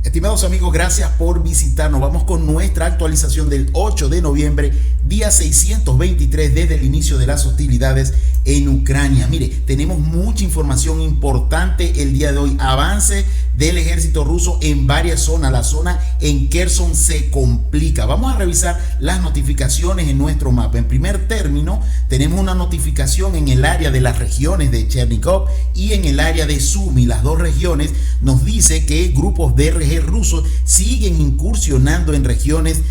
Estimados amigos, gracias por visitarnos. Vamos con nuestra actualización del 8 de noviembre, día 623 desde el inicio de las hostilidades en Ucrania. Mire, tenemos mucha información importante el día de hoy. Avance del ejército ruso en varias zonas. La zona en Kherson se complica. Vamos a revisar las notificaciones en nuestro mapa. En primer término, tenemos una notificación en el área de las regiones de Chernígov y en el área de Sumy. Las dos regiones nos dice que grupos DRG rusos siguen incursionando en regiones,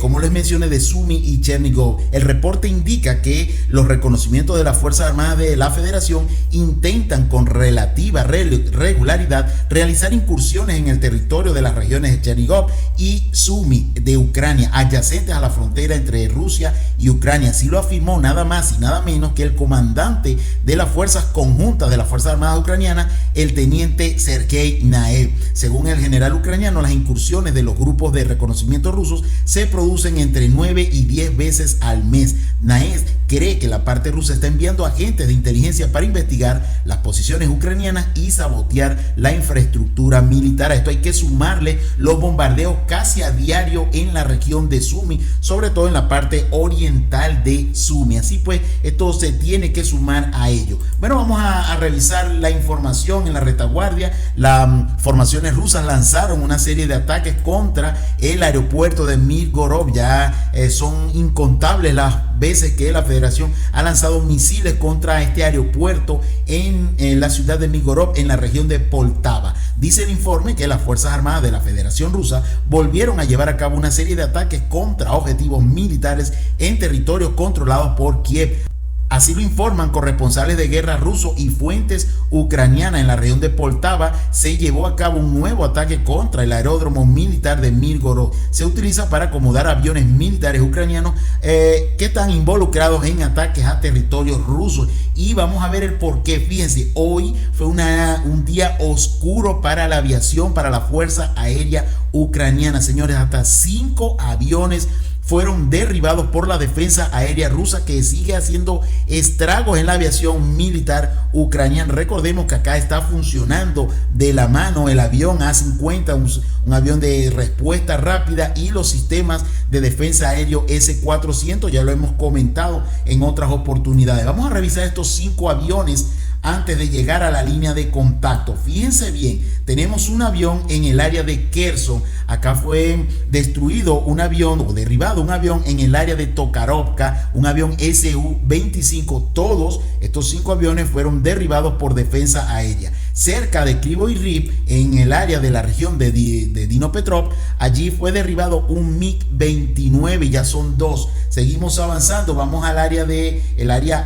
como les mencioné, de Sumy y Chernígov. El reporte indica que los reconocimientos de las Fuerzas Armadas de la Federación intentan con relativa regularidad realizar incursiones en el territorio de las regiones de Chernígov y Sumy de Ucrania, adyacentes a la frontera entre Rusia y Ucrania. Así lo afirmó nada más y nada menos que el comandante de las fuerzas conjuntas de las Fuerzas Armadas ucranianas, el teniente Sergei Naev. Según el general ucraniano, las incursiones de los grupos de reconocimiento rusos se producen entre 9 y 10 veces al mes. Naev cree que la parte rusa está enviando agentes de inteligencia para investigar las posiciones ucranianas y sabotear la infraestructura militar. A esto hay que sumarle los bombardeos casi a diario en la región de Sumy, sobre todo en la parte oriental de Sumy. Así pues, esto se tiene que sumar a ello. Bueno, vamos a revisar la información en la retaguardia. Las formaciones rusas lanzaron una serie de ataques contra el aeropuerto de Mirgorod. Ya son incontables las veces que la Federación ha lanzado misiles contra este aeropuerto en la ciudad de Mirgorod, en la región de Poltava. Dice el informe que las Fuerzas Armadas de la Federación Rusa volvieron a llevar a cabo una serie de ataques contra objetivos militares en territorios controlados por Kiev. Así lo informan corresponsales de guerra rusos y fuentes ucranianas. En la región de Poltava se llevó a cabo un nuevo ataque contra el aeródromo militar de Mirgorod. Se utiliza para acomodar aviones militares ucranianos que están involucrados en ataques a territorios rusos. Y vamos a ver el por qué. Fíjense, hoy fue un día oscuro para la aviación, para la Fuerza Aérea Ucraniana. Señores, hasta 5 aviones fueron derribados por la defensa aérea rusa, que sigue haciendo estragos en la aviación militar ucraniana. Recordemos que acá está funcionando de la mano el avión A-50, un avión de respuesta rápida, y los sistemas de defensa aéreo S-400, ya lo hemos comentado en otras oportunidades. Vamos a revisar estos 5 aviones antes de llegar a la línea de contacto. Fíjense bien, tenemos un avión en el área de Kherson. Acá fue destruido un avión o derribado un avión en el área de Tokarovka, un avión Su-25. Todos estos 5 aviones fueron derribados por defensa aérea. Cerca de Kryvyi Rih, en el área de la región de Dnipropetrovsk, allí fue derribado un MiG-29, ya son 2. Seguimos avanzando, vamos al área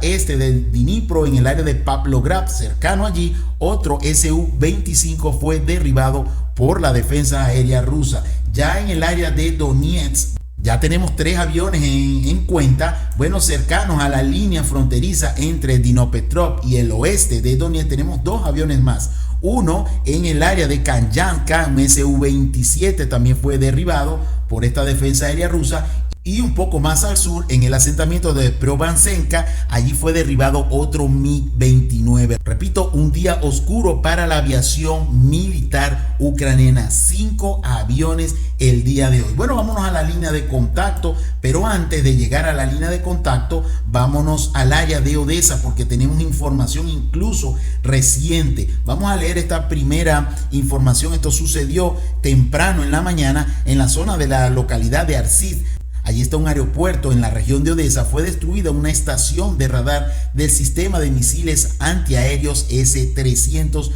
este de Dnipro, en el área de Pavlograd, cercano allí, otro Su-25 fue derribado por la defensa aérea rusa. Ya en el área de Donetsk, ya tenemos 3 aviones en cuenta. Bueno, cercanos a la línea fronteriza entre Dnipropetrovsk y el oeste de Donetsk, tenemos 2 aviones más. Uno en el área de Kamyanka, un Su-27 también fue derribado por esta defensa aérea rusa. Y un poco más al sur, en el asentamiento de Preobrazhenka, allí fue derribado otro MiG-29. Repito, un día oscuro para la aviación militar ucraniana. 5 aviones el día de hoy. Bueno, vámonos a la línea de contacto, pero antes de llegar a la línea de contacto, vámonos al área de Odessa, porque tenemos información incluso reciente. Vamos a leer esta primera información. Esto sucedió temprano en la mañana en la zona de la localidad de Arsid. Allí está un aeropuerto en la región de Odessa. Fue destruida una estación de radar del sistema de misiles antiaéreos S-300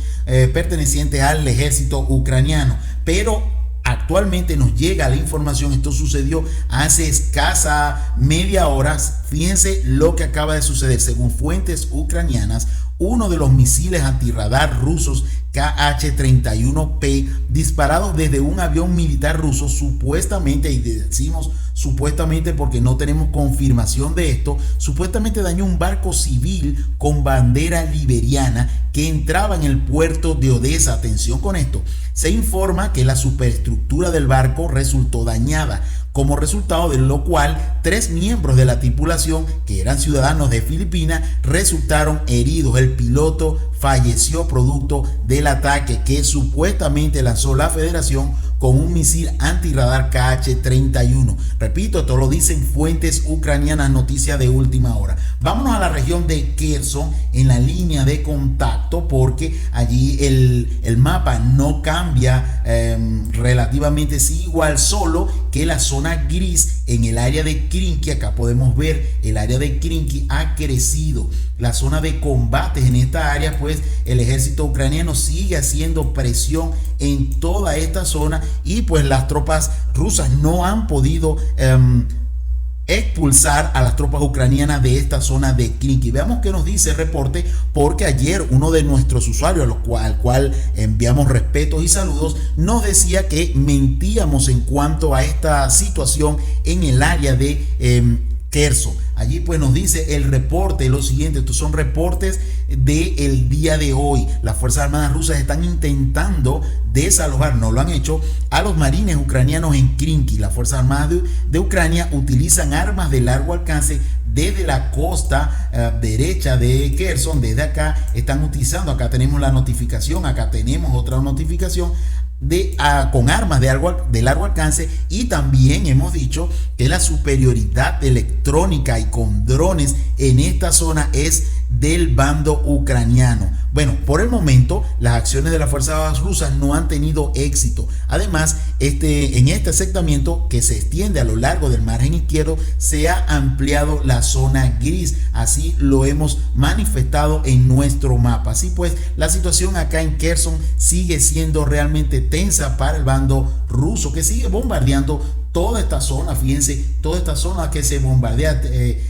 perteneciente al ejército ucraniano. Pero actualmente nos llega la información, esto sucedió hace escasa media hora. Fíjense lo que acaba de suceder. Según fuentes ucranianas, uno de los misiles antirradar rusos KH-31P, disparados desde un avión militar ruso, supuestamente, y decimos supuestamente porque no tenemos confirmación de esto, supuestamente dañó un barco civil con bandera liberiana que entraba en el puerto de Odessa. Atención con esto, se informa que la superestructura del barco resultó dañada, como resultado de lo cual 3 miembros de la tripulación, que eran ciudadanos de Filipinas, resultaron heridos. El piloto falleció producto del ataque que supuestamente lanzó la Federación con un misil antirradar KH-31. Repito, esto lo dicen fuentes ucranianas, noticias de última hora. Vámonos a la región de Kherson en la línea de contacto, porque allí el mapa no cambia relativamente, sí, igual, solo que la zona gris en el área de Krinky. Acá podemos ver el área de Krinky ha crecido. La zona de combates en esta área, pues el ejército ucraniano sigue haciendo presión en toda esta zona y pues las tropas rusas no han podido expulsar a las tropas ucranianas de esta zona de Krinky. Veamos qué nos dice el reporte, porque ayer uno de nuestros usuarios, al cual enviamos respetos y saludos, nos decía que mentíamos en cuanto a esta situación en el área de Kherson. Allí pues nos dice el reporte lo siguiente. Estos son reportes del día de hoy. Las Fuerzas Armadas rusas están intentando desalojar, no lo han hecho, a los marines ucranianos en Krinky. Las Fuerzas Armadas de Ucrania utilizan armas de largo alcance desde la costa derecha de Kherson. Desde acá están utilizando, acá tenemos la notificación, acá tenemos otra notificación con armas de largo alcance, y también hemos dicho que la superioridad electrónica y con drones en esta zona es del bando ucraniano. Bueno, por el momento las acciones de las fuerzas rusas no han tenido éxito. Además, en este asentamiento que se extiende a lo largo del margen izquierdo se ha ampliado la zona gris. Así lo hemos manifestado en nuestro mapa. Así pues, la situación acá en Kherson sigue siendo realmente tensa para el bando ruso, que sigue bombardeando toda esta zona. Fíjense, toda esta zona que se bombardea,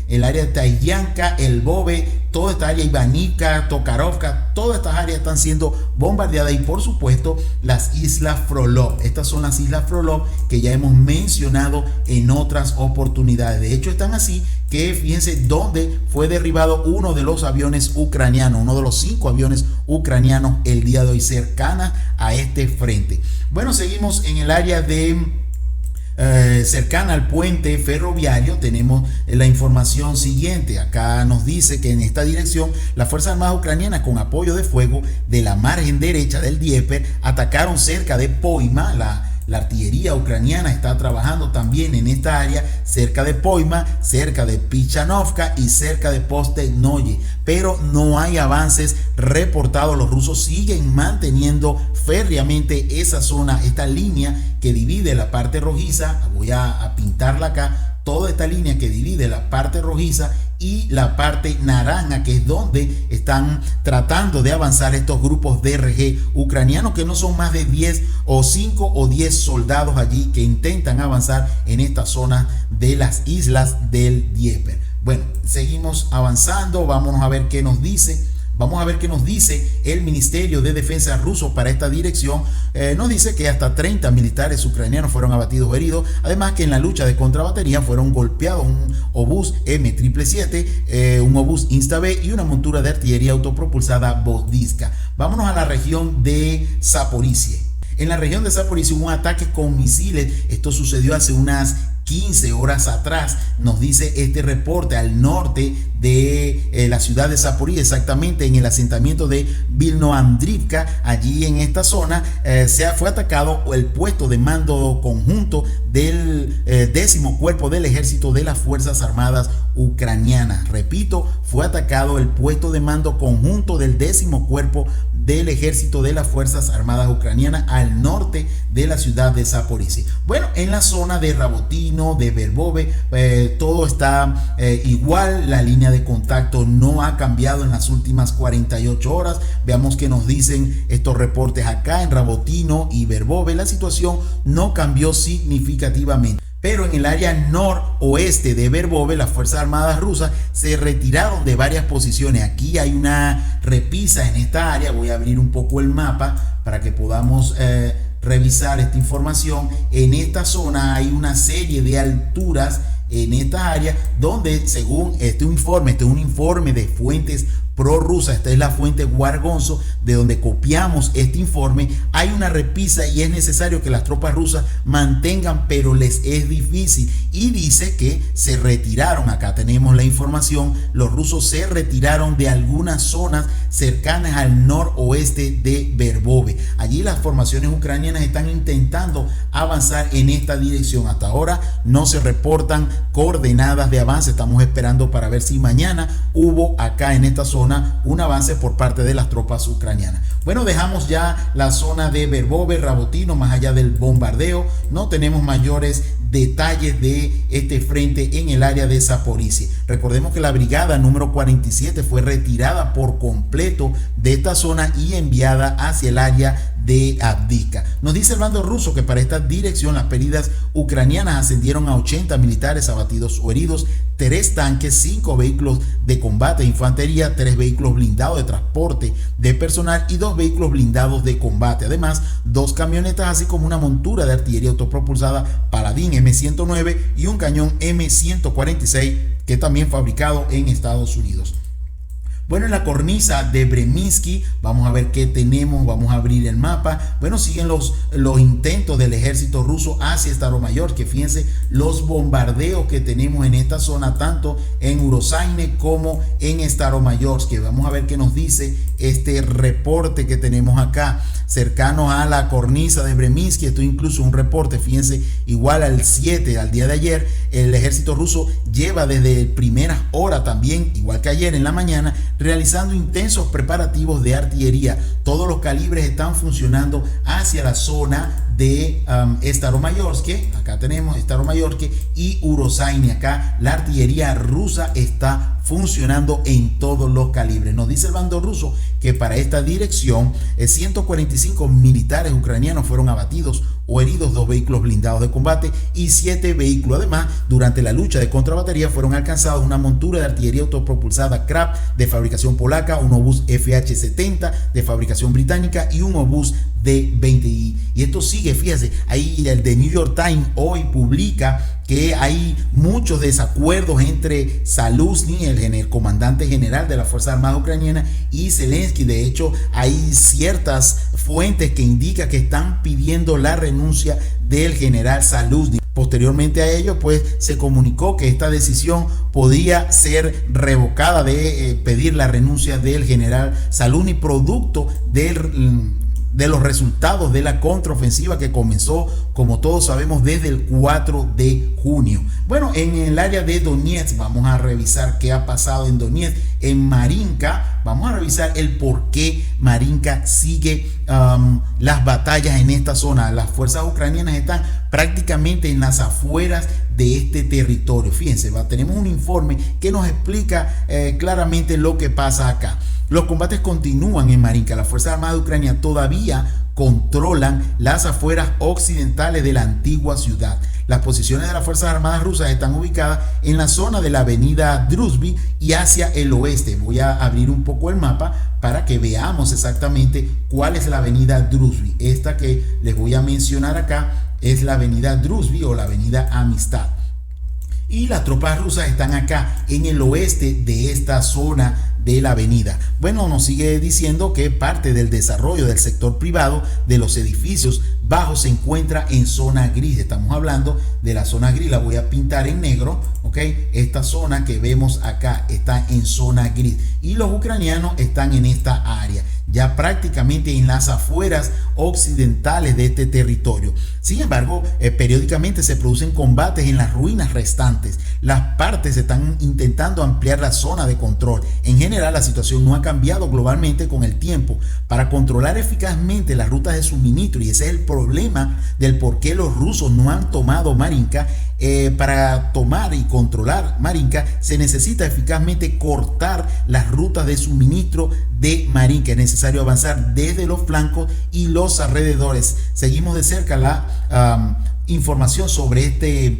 el área de Tayanka, el Bove, toda esta área, Ivanica, Tokarovka, todas estas áreas están siendo bombardeadas, y por supuesto las islas Frolov. Estas son las islas Frolov que ya hemos mencionado en otras oportunidades. De hecho, están así que fíjense dónde fue derribado uno de los aviones ucranianos, uno de los 5 aviones ucranianos el día de hoy, cercana a este frente. Bueno, seguimos en el área de cercana al puente ferroviario. Tenemos la información siguiente. Acá nos dice que en esta dirección las Fuerzas Armadas ucranianas, con apoyo de fuego de la margen derecha del Dnieper, atacaron cerca de Poima. La artillería ucraniana está trabajando también en esta área, cerca de Poima, cerca de Pichanovka y cerca de Postenoye, pero no hay avances reportados. Los rusos siguen manteniendo férreamente esa zona, esta línea que divide la parte rojiza. Voy a pintarla acá, toda esta línea que divide la parte rojiza y la parte naranja, que es donde están tratando de avanzar estos grupos DRG ucranianos, que no son más de 10 o 5 o 10 soldados allí que intentan avanzar en esta zona de las islas del Dnieper. Bueno, seguimos avanzando, vámonos a ver qué nos dice. Vamos a ver qué nos dice el Ministerio de Defensa ruso para esta dirección. Nos dice que hasta 30 militares ucranianos fueron abatidos o heridos. Además, que en la lucha de contrabatería fueron golpeados un obús M777, un obús Insta-B y una montura de artillería autopropulsada Bodiska. Vámonos a la región de Zaporizhia. En la región de Zaporizhia hubo un ataque con misiles. Esto sucedió hace unas 15 horas atrás, nos dice este reporte, al norte de la ciudad de Zaporizhia, exactamente en el asentamiento de Vilnoandrivka. Allí en esta zona fue atacado el puesto de mando conjunto del 10º Cuerpo del Ejército de las Fuerzas Armadas Ucranianas. Repito, fue atacado el puesto de mando conjunto del 10º Cuerpo del Ejército de las Fuerzas Armadas Ucranianas al norte de la ciudad de Zaporizhia. Bueno, en la zona de Rabotino, de Verbove, todo está igual. La línea de contacto no ha cambiado en las últimas 48 horas. Veamos qué nos dicen estos reportes acá en Rabotino y Verbove. La situación no cambió significativamente, pero en el área noroeste de Verbove las Fuerzas Armadas rusas se retiraron de varias posiciones. Aquí hay una repisa en esta área. Voy a abrir un poco el mapa para que podamos revisar esta información. En esta zona hay una serie de alturas en esta área donde, según un informe de fuentes prorrusa. Esta es la fuente War-Gonzo de donde copiamos este informe. Hay una repisa y es necesario que las tropas rusas mantengan, pero les es difícil, y dice que se retiraron. Acá tenemos la información. Los rusos se retiraron de algunas zonas cercanas al noroeste de Verbove. Allí las formaciones ucranianas están intentando avanzar en esta dirección. Hasta ahora no se reportan coordenadas de avance. Estamos esperando para ver si mañana hubo acá en esta zona un avance por parte de las tropas ucranianas. Bueno, dejamos ya la zona de Verbove, Rabotino, más allá del bombardeo. No tenemos mayores detalles de este frente en el área de Zaporizhia. Recordemos que la brigada número 47 fue retirada por completo de esta zona y enviada hacia el área de Avdiivka. Nos dice el bando ruso que para esta dirección las pérdidas ucranianas ascendieron a 80 militares abatidos o heridos, 3 tanques, 5 vehículos de combate de infantería, 3 vehículos blindados de transporte de personal y 2 vehículos blindados de combate. Además, 2 camionetas, así como una montura de artillería autopropulsada Paladin M109 y un cañón M146 que también fabricado en Estados Unidos. Bueno, en la cornisa de Breminsky, vamos a ver qué tenemos, vamos a abrir el mapa. Bueno, siguen los intentos del ejército ruso hacia Staromayorsk, que fíjense los bombardeos que tenemos en esta zona, tanto en Urosaine como en Staromayorsk. Vamos a ver qué nos dice este reporte que tenemos acá, cercano a la cornisa de Breminsky. Esto incluso un reporte, fíjense, igual al 7, al día de ayer. El ejército ruso lleva desde primeras horas también, igual que ayer en la mañana, realizando intensos preparativos de artillería. Todos los calibres están funcionando hacia la zona de Staromayorsk. Acá tenemos Staromayorsk y Urosaine. Acá la artillería rusa está funcionando en todos los calibres. Nos dice el bando ruso que para esta dirección 145 militares ucranianos fueron abatidos o heridos, 2 vehículos blindados de combate y 7 vehículos. Además, durante la lucha de contrabatería fueron alcanzados una montura de artillería autopropulsada Krab de fabricación polaca, un obús FH-70 de fabricación británica y un obús de 20. Y esto sigue, fíjate, ahí el The New York Times hoy publica que hay muchos desacuerdos entre Zaluzny, el comandante general de las Fuerzas Armadas Ucranianas, y Zelensky. De hecho, hay ciertas fuentes que indican que están pidiendo la renuncia del general Zaluzny. Posteriormente a ello, pues se comunicó que esta decisión podría ser revocada de pedir la renuncia del general Zaluzny, producto de los resultados de la contraofensiva que comenzó, como todos sabemos, desde el 4 de junio. Bueno, en el área de Donetsk vamos a revisar qué ha pasado en Donetsk. En Marinka vamos a revisar el por qué Marinka sigue las batallas en esta zona. Las fuerzas ucranianas están prácticamente en las afueras de este territorio. Fíjense, tenemos un informe que nos explica claramente lo que pasa acá. Los combates continúan en Marinka. Las Fuerzas Armadas de Ucrania todavía controlan las afueras occidentales de la antigua ciudad. Las posiciones de las Fuerzas Armadas rusas están ubicadas en la zona de la avenida Druzhby y hacia el oeste. Voy a abrir un poco el mapa para que veamos exactamente cuál es la avenida Druzhby. Esta que les voy a mencionar acá es la avenida Druzhby o la avenida Amistad. Y las tropas rusas están acá en el oeste de esta zona de la avenida. Bueno, nos sigue diciendo que parte del desarrollo del sector privado de los edificios bajos se encuentra en zona gris. Estamos hablando de la zona gris, la voy a pintar en negro, ¿ok? Esta zona que vemos acá está en zona gris y los ucranianos están en esta área, ya prácticamente en las afueras occidentales de este territorio. Sin embargo, periódicamente se producen combates en las ruinas restantes. Las partes están intentando ampliar la zona de control. En general, la situación no ha cambiado globalmente con el tiempo. Para controlar eficazmente las rutas de suministro, y ese es el problema del por qué los rusos no han tomado Marinka, para tomar y controlar Marinka se necesita eficazmente cortar las rutas de suministro de Marinka. Es necesario avanzar desde los flancos y los alrededores. Seguimos de cerca la información sobre este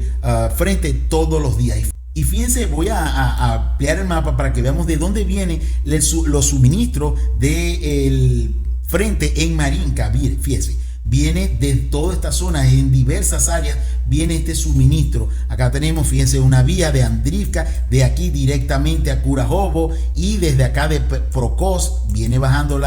frente todos los días. Y fíjense, voy a ampliar el mapa para que veamos de dónde vienen los suministros del frente en Marinka. Fíjense, viene de toda esta esta zona, en diversas áreas viene este suministro. Acá tenemos, fíjense, una vía de Andrivka, de aquí directamente a Kurajovo, y desde acá de Prokos viene bajando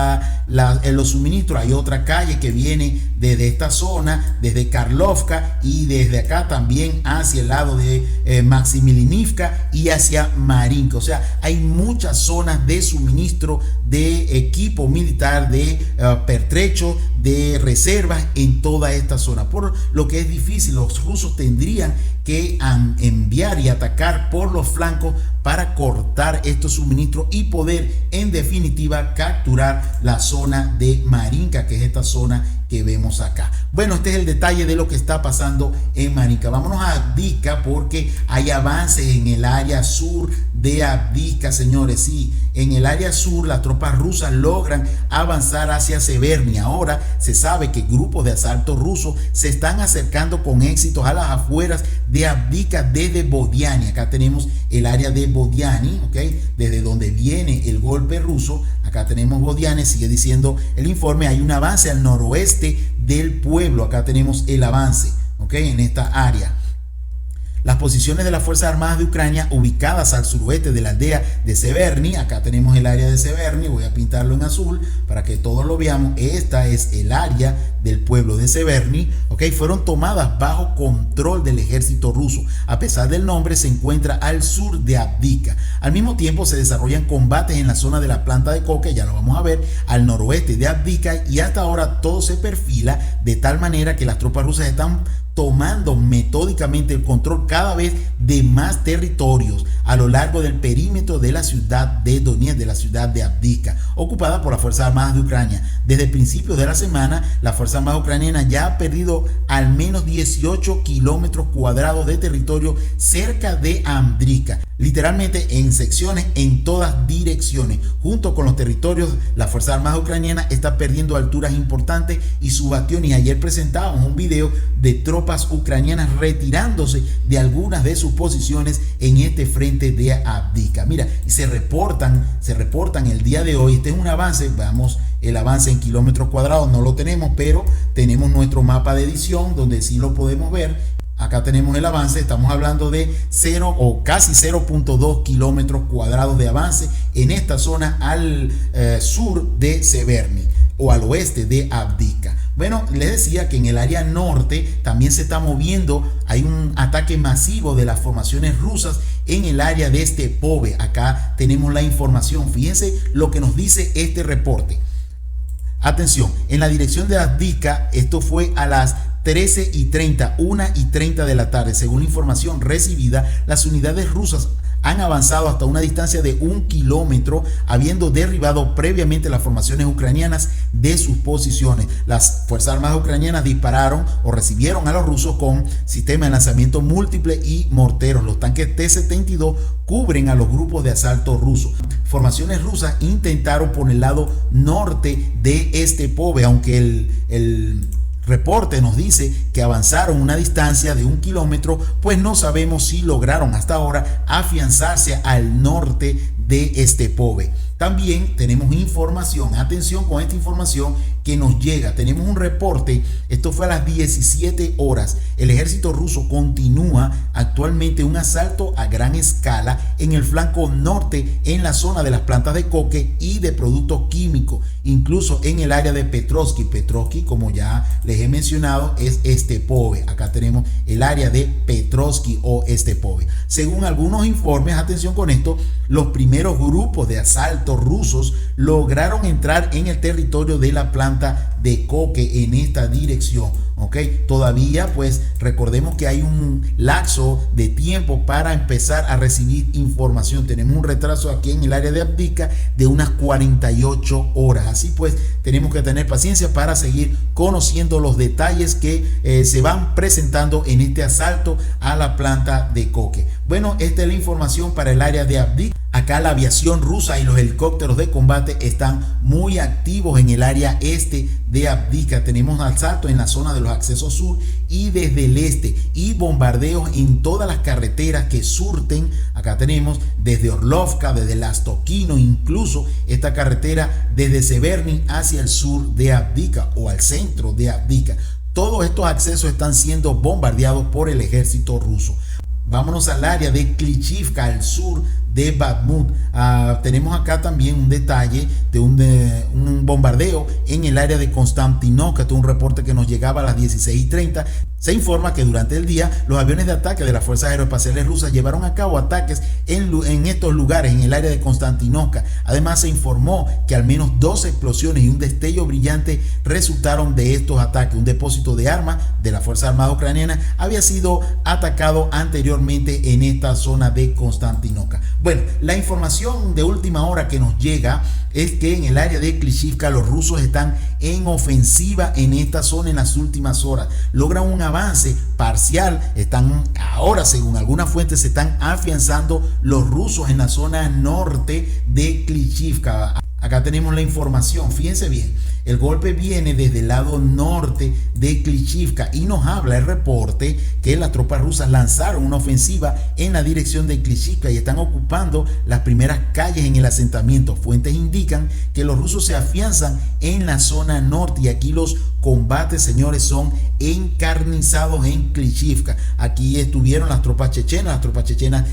los suministros. Hay otra calle que viene desde esta zona, desde Karlovka, y desde acá también hacia el lado de Maximilianivka y hacia Marinka. O sea, hay muchas zonas de suministro de equipo militar, de pertrechos, de reservas en toda esta zona, por lo que es difícil. Los rusos tendrían que enviar y atacar por los flancos para cortar estos suministros y poder en definitiva capturar la zona de Marinka, que es esta zona que vemos acá. Bueno, este es el detalle de lo que está pasando en Marinka. Vámonos a Avdiivka porque hay avances en el área sur de Avdiivka, señores. Sí, en el área sur las tropas rusas logran avanzar hacia Severny. Ahora se sabe que grupos de asalto rusos se están acercando con éxitos a las afueras de Avdiivka desde Bodiani. Acá tenemos el área de Bodiani, ¿ok? Desde donde viene el golpe ruso. Acá tenemos Bodiani, sigue diciendo el informe, hay un avance al noroeste del pueblo. Acá tenemos el avance, ¿ok? En esta área. Las posiciones de las Fuerzas Armadas de Ucrania ubicadas al suroeste de la aldea de Severny. Acá tenemos el área de Severny, voy a pintarlo en azul para que todos lo veamos. Esta es el área del pueblo de Severny, ¿ok? Fueron tomadas bajo control del ejército ruso. A pesar del nombre, se encuentra al sur de Avdiivka. Al mismo tiempo se desarrollan combates en la zona de la planta de coque, ya lo vamos a ver, al noroeste de Avdiivka, y hasta ahora todo se perfila de tal manera que las tropas rusas están tomando metódicamente el control cada vez de más territorios a lo largo del perímetro de la ciudad de Donetsk, de la ciudad de Avdiivka, ocupada por las Fuerzas Armadas de Ucrania. Desde principios de la semana, la Fuerza Armada ucraniana ya ha perdido al menos 18 kilómetros cuadrados de territorio cerca de Avdiivka, literalmente en secciones en todas direcciones. Junto con los territorios, la Fuerza Armada ucraniana está perdiendo alturas importantes y su bastión, y ayer presentábamos un video de tropas ucranianas retirándose de algunas de sus posiciones en este frente de Avdiivka. Mira, y se reportan el día de hoy. Este es un avance, veamos el avance en kilómetros cuadrados, no lo tenemos, pero tenemos nuestro mapa de edición donde sí lo podemos ver. Acá tenemos el avance, estamos hablando de 0 o casi 0.2 kilómetros cuadrados de avance en esta zona al sur de Severny o al oeste de Avdiivka. Bueno, les decía que en el área norte también se está moviendo, hay un ataque masivo de las formaciones rusas en el área de Stepove. Acá tenemos la información, fíjense lo que nos dice este reporte. Atención, en la dirección de Avdiivka, esto fue a las 13:30, 1:30 de la tarde. Según la información recibida, las unidades rusas han avanzado hasta una distancia de 1 kilómetro, habiendo derribado previamente las formaciones ucranianas de sus posiciones. Las Fuerzas Armadas ucranianas dispararon o recibieron a los rusos con sistemas de lanzamiento múltiple y morteros. Los tanques T-72 cubren a los grupos de asalto rusos. Formaciones rusas intentaron por el lado norte de Stepove, aunque el reporte nos dice que avanzaron una distancia de 1 kilómetro, pues no sabemos si lograron hasta ahora afianzarse al norte de Stepove. También tenemos información, atención con esta información que nos llega. Tenemos un reporte, esto fue a las 17 horas. El ejército ruso continúa actualmente un asalto a gran escala en el flanco norte, en la zona de las plantas de coque y de productos químicos, incluso en el área de Petrovsky. Petrovsky, como ya les he mencionado, es Stepove. Acá tenemos el área de Petrovsky o Stepove. Según algunos informes, atención con esto, los primeros grupos de asalto rusos lograron entrar en el territorio de la planta de coque en esta dirección. ¿Ok? Todavía, pues recordemos que hay un lapso de tiempo para empezar a recibir información. Tenemos un retraso aquí en el área de Avdiivka de unas 48 horas. Así pues, tenemos que tener paciencia para seguir conociendo los detalles que se van presentando en este asalto a la planta de coque. Bueno, esta es la información para el área de Avdiivka. Acá la aviación rusa y los helicópteros de combate están muy activos en el área este de Avdiivka. Tenemos asalto en la zona de los accesos sur y desde el este, y bombardeos en todas las carreteras que surten. Acá tenemos desde Orlovka, desde Lastokino, incluso esta carretera desde Severny hacia el sur de Avdiivka o al centro de Avdiivka. Todos estos accesos están siendo bombardeados por el ejército ruso. Vámonos al área de Klishchiivka, al sur de Bakhmut. Tenemos acá también un detalle de un bombardeo en el área de Konstantinovka. Este es un reporte que nos llegaba a las 16:30. Se informa que durante el día los aviones de ataque de las fuerzas aeroespaciales rusas llevaron a cabo ataques en estos lugares, en el área de Konstantinovka. Además, se informó que al menos 2 explosiones y un destello brillante resultaron de estos ataques. Un depósito de armas de la Fuerza Armada Ucraniana había sido atacado anteriormente en esta zona de Konstantinovka. Bueno, la información de última hora que nos llega es que en el área de Klishchiivka los rusos están en ofensiva en esta zona en las últimas horas. Logran un avance parcial. Están ahora, según algunas fuentes, se están afianzando los rusos en la zona norte de Klishchiivka. Acá tenemos la información, fíjense bien, el golpe viene desde el lado norte de Klishchiivka y nos habla el reporte que las tropas rusas lanzaron una ofensiva en la dirección de Klishchiivka y están ocupando las primeras calles en el asentamiento. Fuentes indican que los rusos se afianzan en la zona norte y aquí los combates, señores, son encarnizados en Klishchiivka. Aquí estuvieron las tropas chechenas. Las tropas chechenas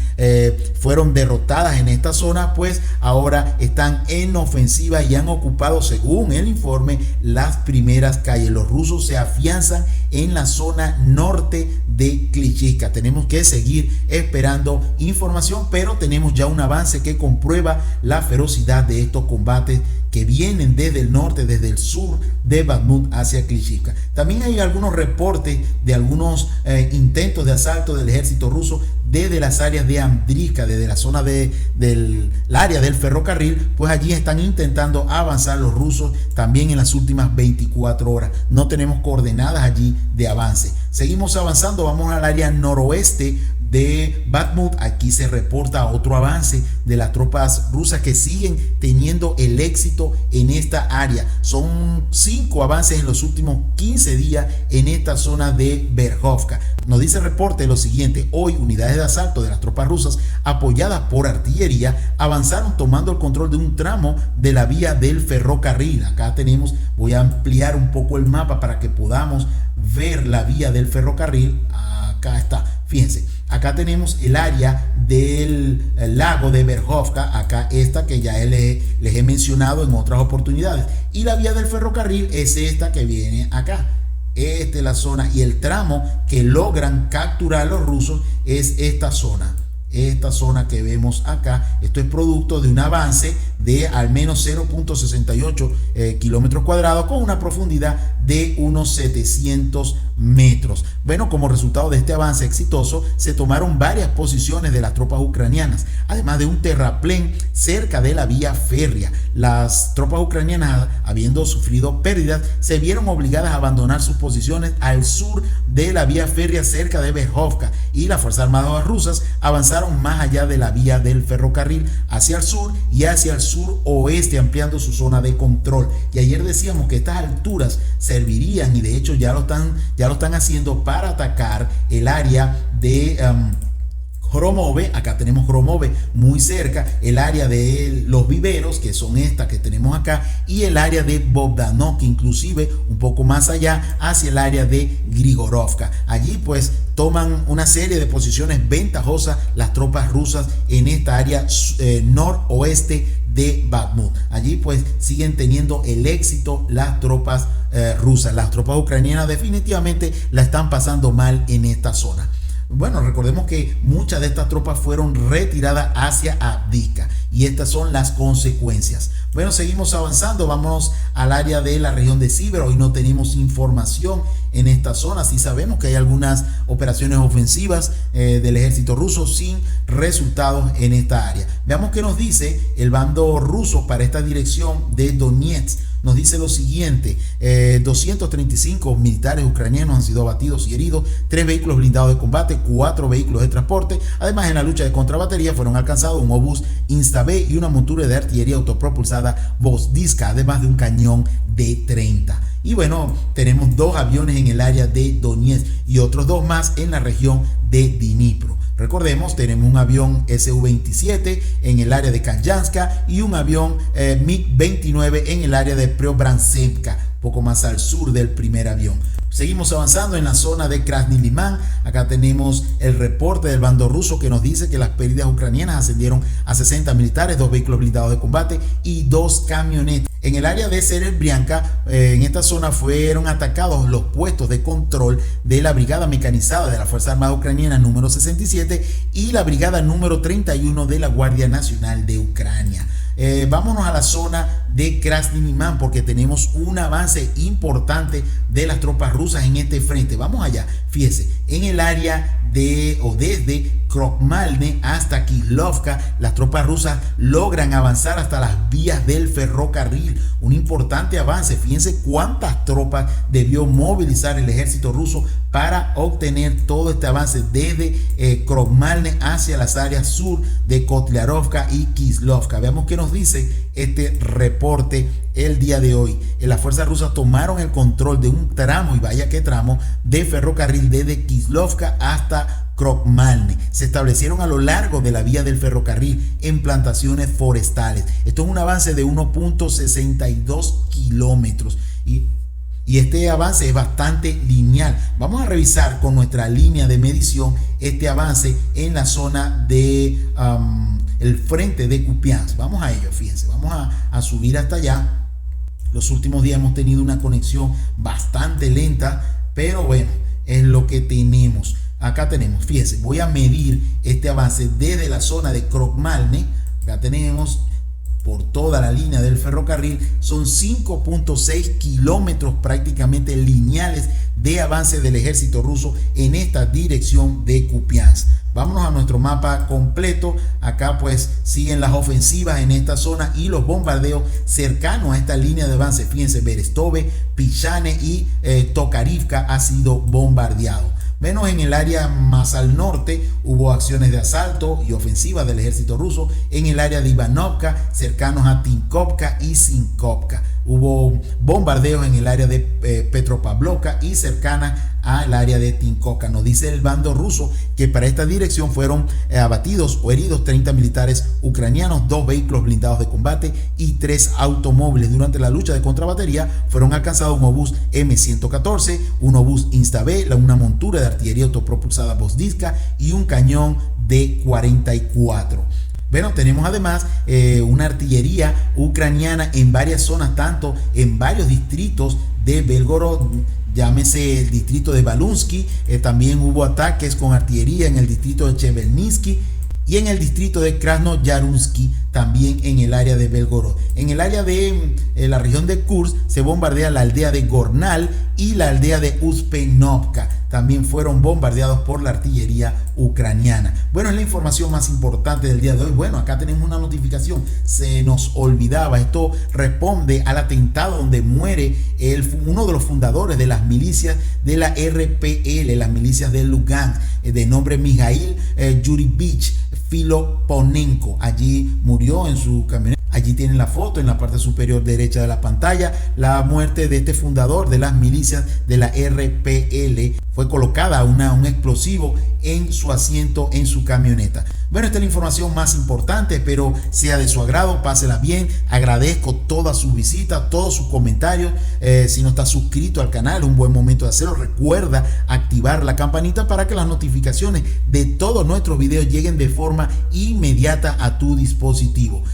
fueron derrotadas en esta zona, pues ahora están en ofensiva y han ocupado, según el informe, las primeras calles. Los rusos se afianzan en la zona norte de Klishchiivka. Tenemos que seguir esperando información, pero tenemos ya un avance que comprueba la ferocidad de estos combates que vienen desde el norte, desde el sur de Bakhmut hacia Klishchiivka. También hay algunos reportes de algunos intentos de asalto del ejército ruso desde las áreas de Avdiivka, desde la zona del área del ferrocarril, pues allí están intentando avanzar los rusos también en las últimas 24 horas. No tenemos coordenadas allí de avance. Seguimos avanzando, vamos al área noroeste de Bakhmut. Aquí se reporta otro avance de las tropas rusas que siguen teniendo el éxito en esta área. Son 5 avances en los últimos 15 días en esta zona de Berhovka. Nos dice el reporte lo siguiente: hoy unidades de asalto de las tropas rusas apoyadas por artillería avanzaron tomando el control de un tramo de la vía del ferrocarril. Acá tenemos, voy a ampliar un poco el mapa para que podamos ver la vía del ferrocarril. Acá está, fíjense. Acá tenemos el área del lago de Berhovka, acá esta que ya les he mencionado en otras oportunidades. Y la vía del ferrocarril es esta que viene acá. Esta es la zona y el tramo que logran capturar los rusos es esta zona. Esta zona que vemos acá, esto es producto de un avance de al menos 0.68 kilómetros cuadrados con una profundidad de unos 700 metros. Bueno, como resultado de este avance exitoso, se tomaron varias posiciones de las tropas ucranianas, además de un terraplén cerca de la vía férrea. Las tropas ucranianas, habiendo sufrido pérdidas, se vieron obligadas a abandonar sus posiciones al sur de la vía férrea cerca de Berhovka, y las Fuerzas Armadas rusas avanzaron más allá de la vía del ferrocarril hacia el sur y hacia el suroeste, ampliando su zona de control. Y ayer decíamos que estas alturas servirían, y de hecho ya lo están haciendo, para atacar el área de Hromove. Acá tenemos Hromove muy cerca, el área de los viveros, que son estas que tenemos acá, y el área de Bogdanov, inclusive un poco más allá hacia el área de Grigorovka. Allí pues toman una serie de posiciones ventajosas las tropas rusas en esta área noroeste de Bakhmut. Allí pues siguen teniendo el éxito las tropas rusas. Las tropas ucranianas definitivamente la están pasando mal en esta zona. Bueno, recordemos que muchas de estas tropas fueron retiradas hacia Avdiivka y estas son las consecuencias. Bueno, seguimos avanzando, vámonos al área de la región de Siver. Hoy no tenemos información en esta zona, sí sabemos que hay algunas operaciones ofensivas del ejército ruso sin resultados en esta área. Veamos qué nos dice el bando ruso para esta dirección de Donetsk. Nos dice lo siguiente: 235 militares ucranianos han sido abatidos y heridos, 3 vehículos blindados de combate, 4 vehículos de transporte. Además, en la lucha de contrabatería fueron alcanzados un obús Insta-B y una montura de artillería autopropulsada Vozdizka, además de un cañón de 30. Y bueno, tenemos 2 aviones en el área de Donetsk y otros 2 más en la región de Dnipro. Recordemos, tenemos un avión Su-27 en el área de Kanyanska y un avión MiG-29 en el área de Preobrazhevka. poco más al sur del primer avión. Seguimos avanzando en la zona de Krasny Liman. Acá tenemos el reporte del bando ruso que nos dice que las pérdidas ucranianas ascendieron a 60 militares, 2 vehículos blindados de combate y 2 camionetas. En el área de Serebrianka, en esta zona fueron atacados los puestos de control de la brigada mecanizada de la Fuerza Armada Ucraniana número 67 y la brigada número 31 de la Guardia Nacional de Ucrania. Vámonos a la zona de Krasny Liman porque tenemos un avance importante de las tropas rusas en este frente. Vamos allá, fíjese, en el área desde Krokmalne hasta Kislovka, las tropas rusas logran avanzar hasta las vías del ferrocarril. Un importante avance. Fíjense cuántas tropas debió movilizar el ejército ruso para obtener todo este avance desde Krokmalne hacia las áreas sur de Kotliarovka y Kislovka. Veamos qué nos dice este reporte el día de hoy. Las fuerzas rusas tomaron el control de un tramo, y vaya qué tramo, de ferrocarril desde Kislovka hasta Krokmalne. Se establecieron a lo largo de la vía del ferrocarril en plantaciones forestales. Esto es un avance de 1.62 kilómetros y este avance es bastante lineal. Vamos a revisar con nuestra línea de medición este avance en la zona de el frente de Kupiansk. Vamos a ello, fíjense, vamos a subir hasta allá. Los últimos días hemos tenido una conexión bastante lenta, pero bueno, es lo que tenemos. Acá tenemos, fíjense, voy a medir este avance desde la zona de Krokmalne. Acá tenemos por toda la línea del ferrocarril, son 5.6 kilómetros prácticamente lineales de avance del ejército ruso en esta dirección de Kupiansk. Vámonos a nuestro mapa completo. Acá pues siguen las ofensivas en esta zona y los bombardeos cercanos a esta línea de avance. Fíjense, Berestove, Pichane y Tokarivka ha sido bombardeado. Menos en el área más al norte hubo acciones de asalto y ofensiva del ejército ruso en el área de Ivanovka, cercanos a Tinkovka y Sinkovka. Hubo bombardeos en el área de Petropavlovka y cercanas al área de Tinkovka. Nos dice el bando ruso que para esta dirección fueron abatidos o heridos 30 militares ucranianos, 2 vehículos blindados de combate y 3 automóviles. Durante la lucha de contrabatería fueron alcanzados un obús M114, un obús Insta-B, una montura de artillería autopropulsada Vozditska y un cañón de 44. Bueno, tenemos además una artillería ucraniana en varias zonas, tanto en varios distritos de Belgorod, llámese el distrito de Balunsky, también hubo ataques con artillería en el distrito de Cheverninsky y en el distrito de Krasnoyarunsky, también en el área de Belgorod. En el área de la región de Kursk se bombardea la aldea de Gornal y la aldea de Uspenovka. También fueron bombardeados por la artillería ucraniana. Bueno, es la información más importante del día de hoy. Bueno, acá tenemos una notificación. Se nos olvidaba. Esto responde al atentado donde muere uno de los fundadores de las milicias de la RPL, las milicias de Lugansk, de nombre Mikhail Yurevich Filoponenko. Allí murió en su camioneta. Allí tienen la foto en la parte superior derecha de la pantalla. La muerte de este fundador de las milicias de la RPL. Fue colocada un explosivo en su asiento en su camioneta. Bueno, esta es la información más importante. Espero sea de su agrado. Pásela bien. Agradezco todas sus visitas, todos sus comentarios. Si no estás suscrito al canal, es un buen momento de hacerlo. Recuerda activar la campanita para que las notificaciones de todos nuestros videos lleguen de forma inmediata a tu dispositivo.